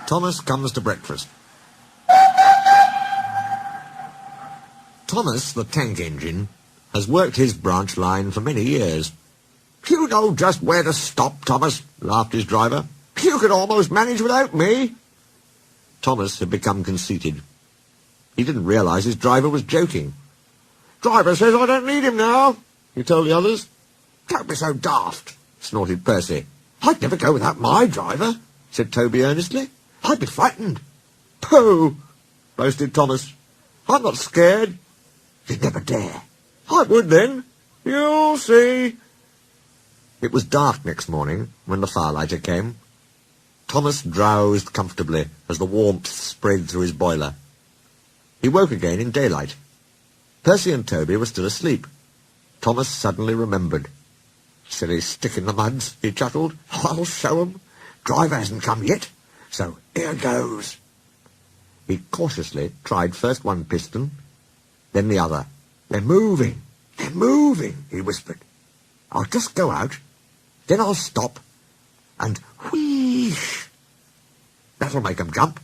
Thomas comes to breakfast. Thomas, the tank engine, has worked his branch line for many years. "You know just where to stop, Thomas," laughed his driver. "You could almost manage without me." Thomas had become conceited. He didn't realise his driver was joking. "Driver says I don't need him now," he told the others. "Don't be so daft," snorted Percy. "I'd never go without my driver," said Toby earnestly. "I'd be frightened." "Pooh," boasted Thomas. "I'm not scared." "You'd never dare." "I would then. You'll see." It was dark next morning when the firelighter came. Thomas drowsed comfortably as the warmth spread through his boiler. He woke again in daylight. Percy and Toby were still asleep. Thomas suddenly remembered. "Silly stick in the muds," he chuckled. "I'll show 'em. Driver hasn't come yet, so here goes." He cautiously tried first one piston, then the other. They're moving, he whispered. "I'll just go out, then I'll stop, and wheesh! That'll make 'em jump."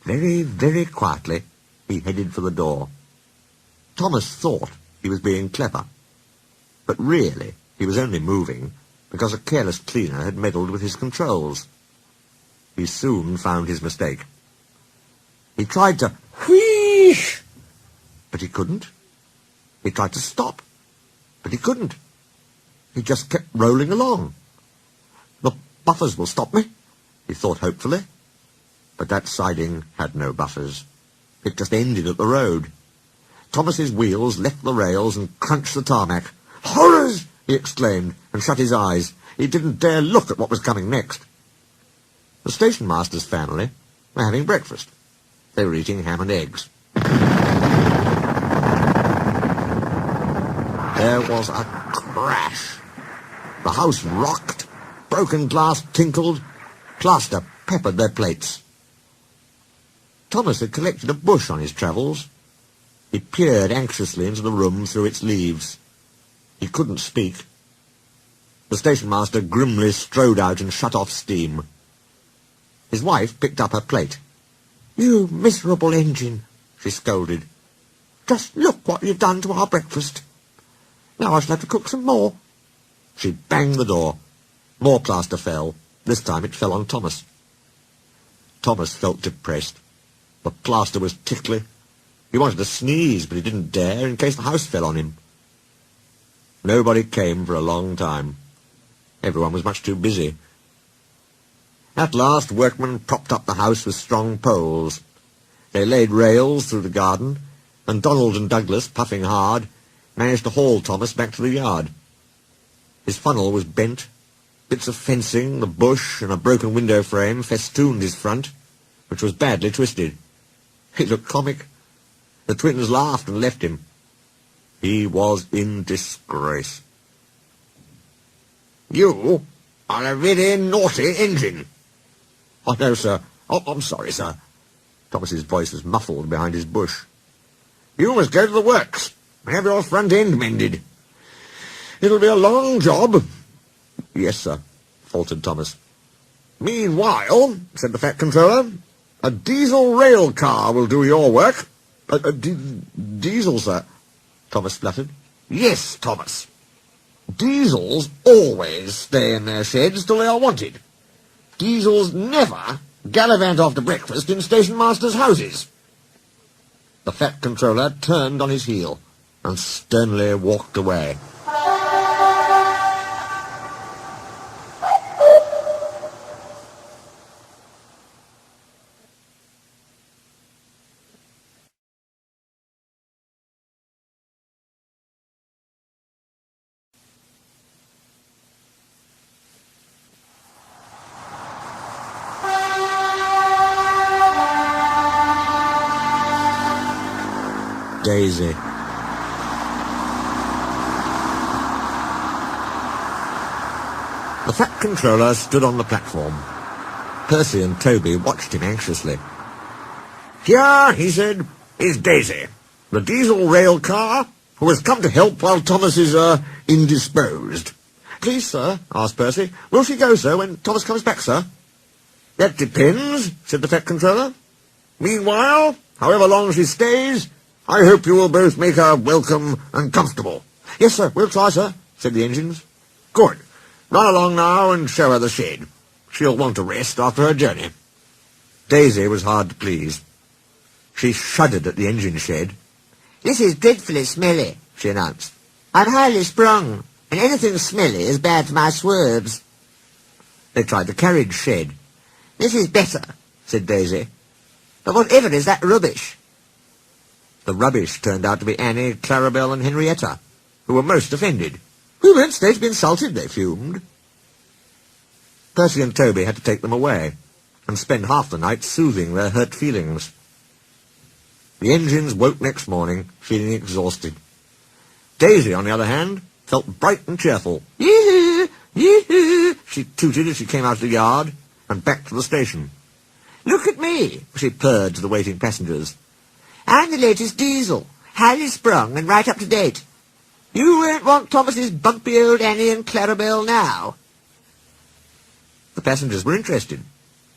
Very, very quietly, he headed for the door. Thomas thought he was being clever, but really he was only moving because a careless cleaner had meddled with his controls. He soon found his mistake. He tried to wheesh, but he couldn't. He tried to stop, but he couldn't. He just kept rolling along. "The buffers will stop me," he thought hopefully. But that siding had no buffers. It just ended at the road. Thomas's wheels left the rails and crunched the tarmac. "Horrors!" he exclaimed, and shut his eyes. He didn't dare look at what was coming next. The station master's family were having breakfast. They were eating ham and eggs. There was a crash. The house rocked, broken glass tinkled, plaster peppered their plates. Thomas had collected a bush on his travels. He peered anxiously into the room through its leaves. He couldn't speak. The station master grimly strode out and shut off steam. His wife picked up her plate. "You miserable engine," she scolded. "Just look what you've done to our breakfast. Now I shall have to cook some more." She banged the door. More plaster fell. This time it fell on Thomas. Thomas felt depressed. The plaster was tickly. He wanted to sneeze, but he didn't dare in case the house fell on him. Nobody came for a long time. Everyone was much too busy. At last, workmen propped up the house with strong poles. They laid rails through the garden, and Donald and Douglas, puffing hard, managed to haul Thomas back to the yard. His funnel was bent. Bits of fencing, the bush, and a broken window frame festooned his front, which was badly twisted. It looked comic. The twins laughed and left him. He was in disgrace. "You are a very naughty engine." "Oh, no, sir. Oh, I'm sorry, sir." Thomas's voice was muffled behind his bush. "You must go to the works and have your front end mended. It'll be a long job." "Yes, sir," faltered Thomas. "Meanwhile," said the Fat Controller, "a diesel rail car will do your work." Diesel, sir," Thomas spluttered. "Yes, Thomas. Diesels always stay in their sheds till they are wanted. Diesels never gallivant after breakfast in station masters' houses." The Fat Controller turned on his heel and sternly walked away. Daisy. The Fat Controller stood on the platform. Percy and Toby watched him anxiously. "Here," he said, "is Daisy, the diesel rail car, who has come to help while Thomas is, indisposed." "Please, sir," asked Percy, "will she go, sir, when Thomas comes back, sir?" That depends, said the Fat Controller. Meanwhile, however long she stays, I hope you will both make her welcome and comfortable. Yes, sir, we'll try, sir, said the engines. Good. Run along now and show her the shed. She'll want to rest after her journey. Daisy was hard to please. She shuddered at the engine shed. This is dreadfully smelly, she announced. I'm highly sprung, and anything smelly is bad for my swerves. They tried the carriage shed. This is better, said Daisy. But whatever is that rubbish? The rubbish turned out to be Annie, Clarabelle, and Henrietta, who were most offended. We weren't supposed to be insulted, they fumed. Percy and Toby had to take them away, and spend half the night soothing their hurt feelings. The engines woke next morning, feeling exhausted. Daisy, on the other hand, felt bright and cheerful. Yee-hoo! Yee-hoo! She tooted as she came out of the yard, and back to the station. Look at me, she purred to the waiting passengers. I'm the latest diesel, highly sprung and right up to date. You won't want Thomas's bumpy old Annie and Clarabelle now. The passengers were interested.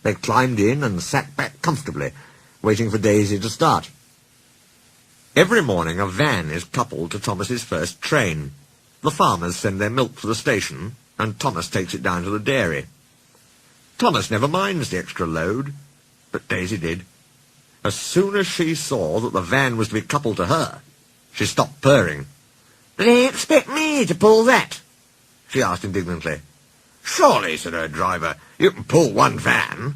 They climbed in and sat back comfortably, waiting for Daisy to start. Every morning a van is coupled to Thomas's first train. The farmers send their milk to the station, and Thomas takes it down to the dairy. Thomas never minds the extra load, but Daisy did. As soon as she saw that the van was to be coupled to her, she stopped purring. "Do they expect me to pull that?" she asked indignantly. "Surely," said her driver, "you can pull one van."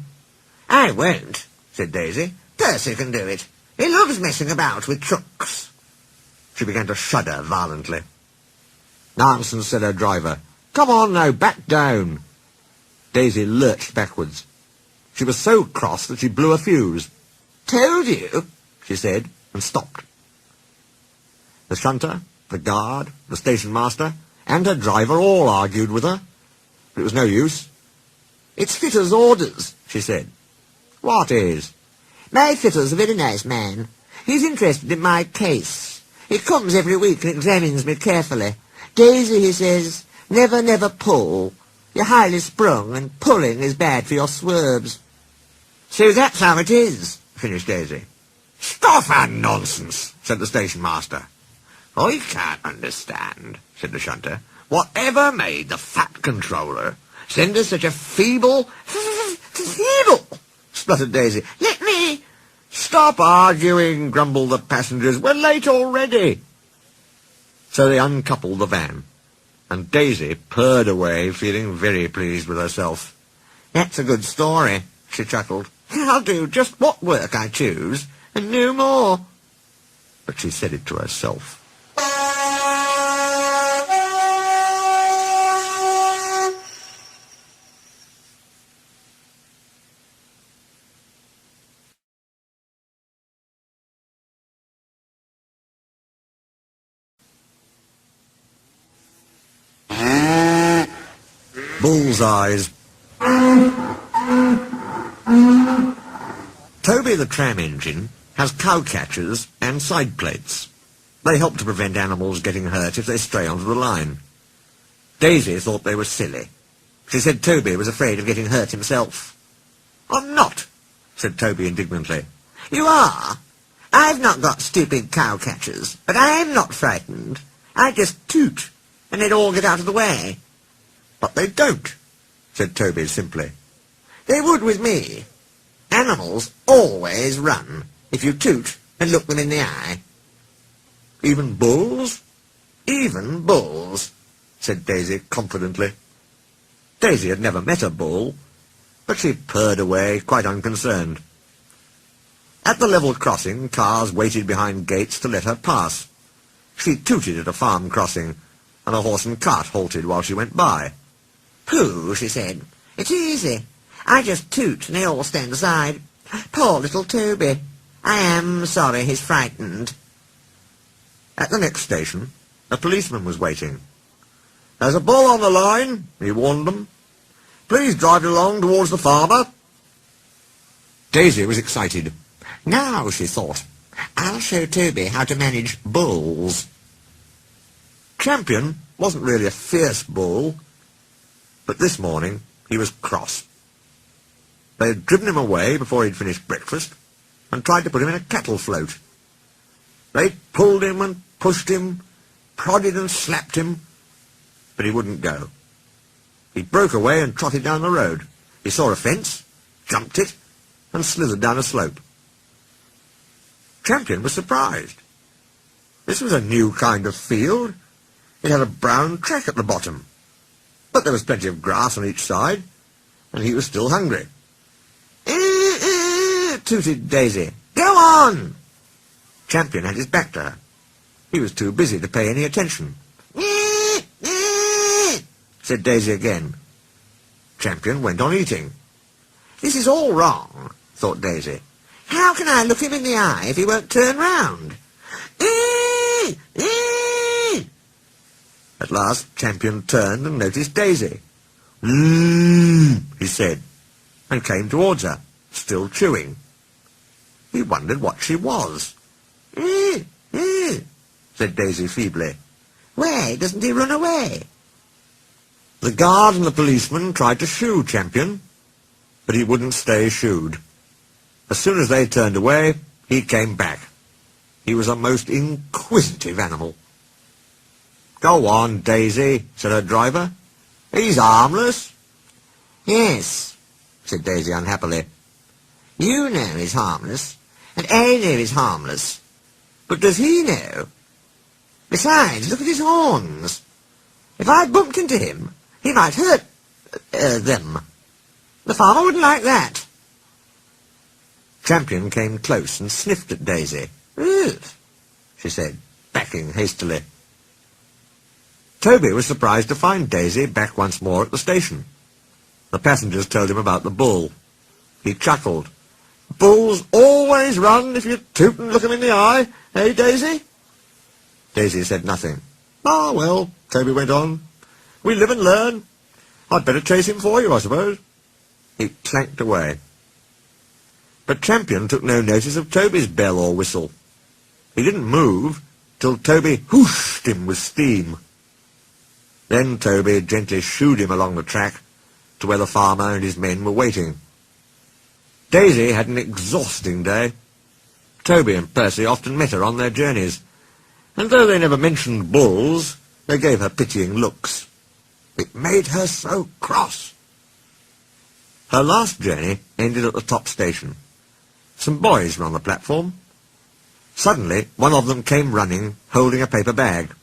"I won't," said Daisy. "Percy can do it. He loves messing about with trucks." She began to shudder violently. "Nonsense," said her driver. "Come on now, back down." Daisy lurched backwards. She was so cross that she blew a fuse. "Told you," she said, and stopped. The shunter, the guard, the station master, and her driver all argued with her. But it was no use. "It's Fitter's orders," she said. "What is?" "My Fitter's a very nice man. He's interested in my case. He comes every week and examines me carefully. 'Daisy,' he says, 'never, never pull. You're highly sprung, and pulling is bad for your swerves.'" "So that's how it is," finished Daisy. "Stuff and nonsense," said the station master. "I can't understand," said the shunter, "whatever made the Fat Controller send us such a feeble... feeble," spluttered Daisy. "Let me..." "Stop arguing," grumbled the passengers. "We're late already." So they uncoupled the van, and Daisy purred away, feeling very pleased with herself. "That's a good story," she chuckled. "I'll do just what work I choose, and no more." But she said it to herself. Bullseyes. Toby the tram engine has cowcatchers and side plates. They help to prevent animals getting hurt if they stray onto the line. Daisy thought they were silly. She said Toby was afraid of getting hurt himself. "I'm not," said Toby indignantly. "You are. I've not got stupid cowcatchers, but I'm not frightened. I just toot, and they'd all get out of the way." "But they don't," said Toby simply. "They would with me. Animals always run if you toot and look them in the eye." "Even bulls?" "Even bulls," said Daisy confidently. Daisy had never met a bull, but she purred away, quite unconcerned. At the level crossing, cars waited behind gates to let her pass. She tooted at a farm crossing, and a horse and cart halted while she went by. "Pooh," she said. "It's easy. I just toot and they all stand aside. Poor little Toby. I am sorry he's frightened." At the next station, a policeman was waiting. "There's a bull on the line," he warned them. "Please drive it along towards the farmer." Daisy was excited. Now, she thought, I'll show Toby how to manage bulls. Champion wasn't really a fierce bull, but this morning he was cross. They had driven him away before he'd finished breakfast and tried to put him in a cattle float. They pulled him and pushed him, prodded and slapped him, but he wouldn't go. He broke away and trotted down the road. He saw a fence, jumped it, and slithered down a slope. Champion was surprised. This was a new kind of field. It had a brown track at the bottom, but there was plenty of grass on each side, and he was still hungry. Tooted Daisy. Go on! Champion had his back to her. He was too busy to pay any attention. Said Daisy again. Champion went on eating. This is all wrong, thought Daisy. How can I look him in the eye if he won't turn round? At last, Champion turned and noticed Daisy. He said, and came towards her, still chewing. He wondered what she was. Said Daisy feebly. Why doesn't he run away? The guard and the policeman tried to shoo Champion, but he wouldn't stay shooed. As soon as they turned away, he came back. He was a most inquisitive animal. Go on, Daisy, said her driver. He's harmless. Yes, said Daisy unhappily. You know he's harmless, and I know he's harmless. But does he know? Besides, look at his horns. If I bumped into him, he might hurt them. The farmer wouldn't like that. Champion came close and sniffed at Daisy. Ugh, she said, backing hastily. Toby was surprised to find Daisy back once more at the station. The passengers told him about the bull. He chuckled. Bulls always run if you toot and look 'em in the eye, eh, Daisy? Daisy said nothing. Ah, well, Toby went on. We live and learn. I'd better chase him for you, I suppose. He clanked away. But Champion took no notice of Toby's bell or whistle. He didn't move till Toby whooshed him with steam. Then Toby gently shooed him along the track to where the farmer and his men were waiting. Daisy had an exhausting day. Toby and Percy often met her on their journeys, and though they never mentioned bulls, they gave her pitying looks. It made her so cross. Her last journey ended at the top station. Some boys were on the platform. Suddenly, one of them came running, holding a paper bag.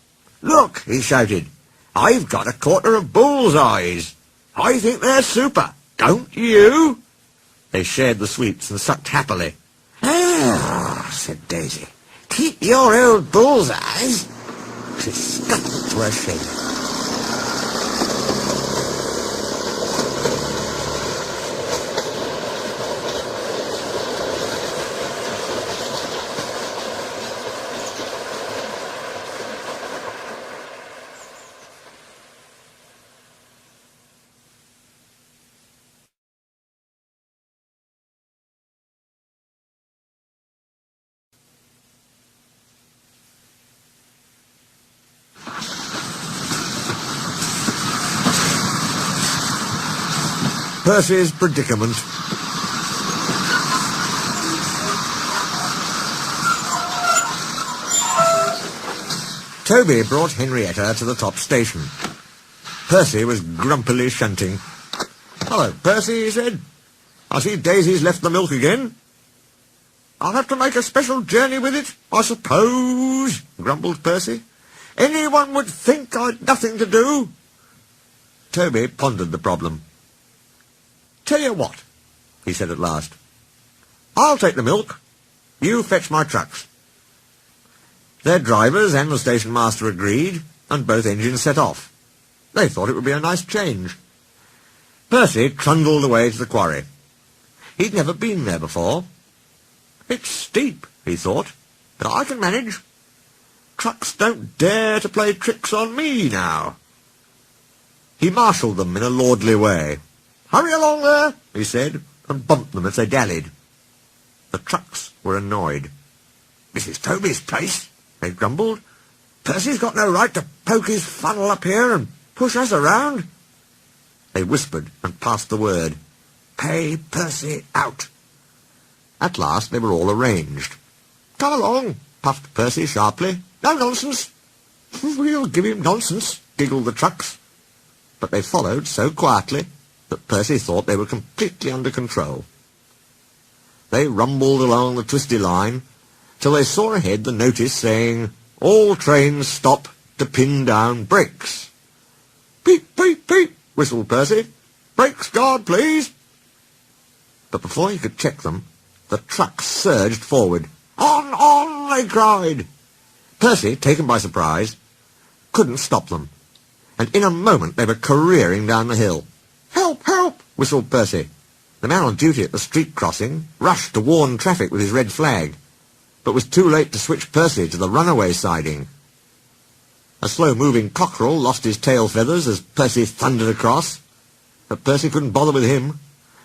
Look, he shouted, I've got a quarter of bull's eyes. I think they're super, don't you? They shared the sweets and sucked happily. Ah, said Daisy, keep your old bull's eyes. She scuttled to her shed. Percy's predicament. Toby brought Henrietta to the top station. Percy was grumpily shunting. Hello, Percy, he said. I see Daisy's left the milk again. I'll have to make a special journey with it, I suppose, grumbled Percy. Anyone would think I'd nothing to do. Toby pondered the problem. Tell you what, he said at last. I'll take the milk. You fetch my trucks. Their drivers and the station master agreed, and both engines set off. They thought it would be a nice change. Percy trundled away to the quarry. He'd never been there before. It's steep, he thought, but I can manage. Trucks don't dare to play tricks on me now. He marshalled them in a lordly way. Hurry along there, he said, and bumped them as they dallied. The trucks were annoyed. This is Toby's place, they grumbled. Percy's got no right to poke his funnel up here and push us around. They whispered and passed the word. pay Percy out. At last they were all arranged. "Come along," puffed Percy sharply. "No nonsense." "We'll give him nonsense," giggled the trucks. But they followed so quietly that Percy thought they were completely under control. They rumbled along the twisty line till they saw ahead the notice saying, "All trains stop to pin down brakes." "Peep, peep, peep," whistled Percy. "Brakes guard, please." But before he could check them, the trucks surged forward. On, they cried. Percy, taken by surprise, couldn't stop them, and in a moment they were careering down the hill. "Help, help," whistled Percy. The man on duty at the street crossing rushed to warn traffic with his red flag, but was too late to switch Percy to the runaway siding. A slow-moving cockerel lost his tail feathers as Percy thundered across, but Percy couldn't bother with him.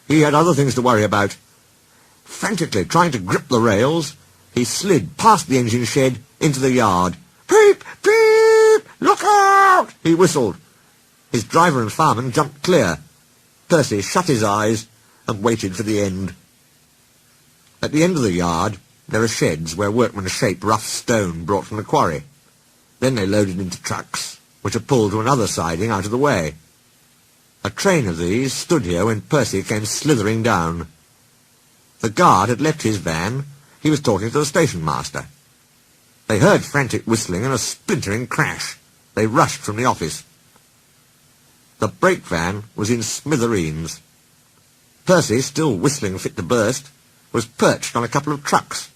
He had other things to worry about. Frantically trying to grip the rails, he slid past the engine shed into the yard. "Peep, peep, look out!" he whistled. His driver and fireman jumped clear. Percy shut his eyes and waited for the end. At the end of the yard, there are sheds where workmen shape rough stone brought from the quarry. Then they loaded into trucks, which are pulled to another siding out of the way. A train of these stood here when Percy came slithering down. The guard had left his van. He was talking to the station master. They heard frantic whistling and a splintering crash. They rushed from the office. The brake van was in smithereens. Percy, still whistling fit to burst, was perched on a couple of trucks,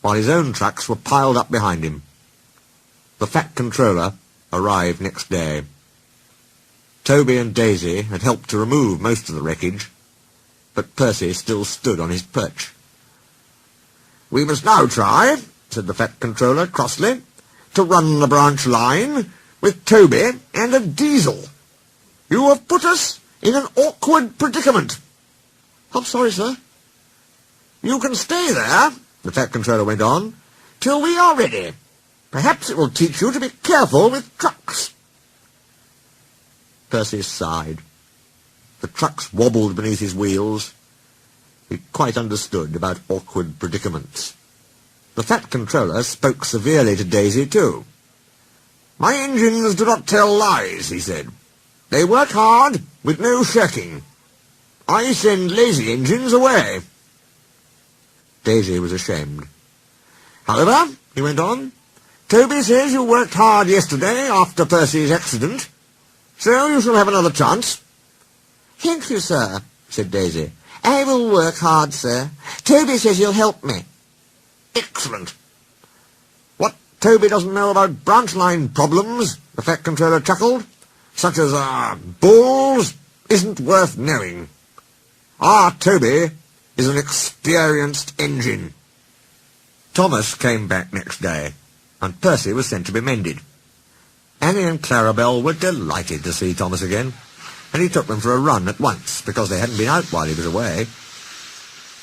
while his own trucks were piled up behind him. The Fat Controller arrived next day. Toby and Daisy had helped to remove most of the wreckage, but Percy still stood on his perch. "We must now try," said the Fat Controller crossly, "to run the branch line with Toby and a diesel. You have put us in an awkward predicament." "I'm sorry, sir." "You can stay there," the Fat Controller went on, "till we are ready. Perhaps it will teach you to be careful with trucks." Percy sighed. The trucks wobbled beneath his wheels. He quite understood about awkward predicaments. The Fat Controller spoke severely to Daisy, too. "My engines do not tell lies," he said. "They work hard, with no shirking. I send lazy engines away." Daisy was ashamed. "However," he went on, "Toby says you worked hard yesterday after Percy's accident, so you shall have another chance." "Thank you, sir," said Daisy. "I will work hard, sir. Toby says you'll help me." "Excellent. What Toby doesn't know about branch line problems," the Fat Controller chuckled, "such as, bulls, isn't worth knowing. Our Toby is an experienced engine." Thomas came back next day, and Percy was sent to be mended. Annie and Clarabelle were delighted to see Thomas again, and he took them for a run at once, because they hadn't been out while he was away.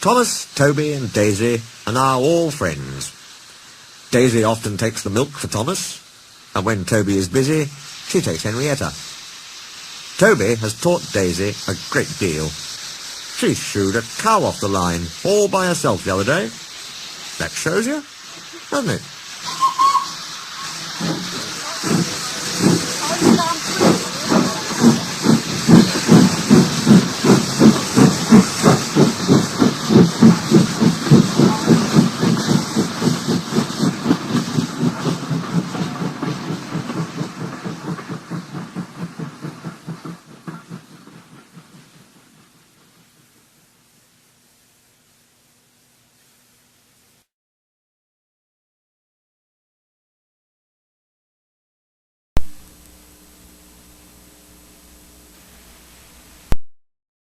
Thomas, Toby, and Daisy are now all friends. Daisy often takes the milk for Thomas, and when Toby is busy, she takes Henrietta. Toby has taught Daisy a great deal. She shooed a cow off the line, all by herself the other day. That shows you, doesn't it?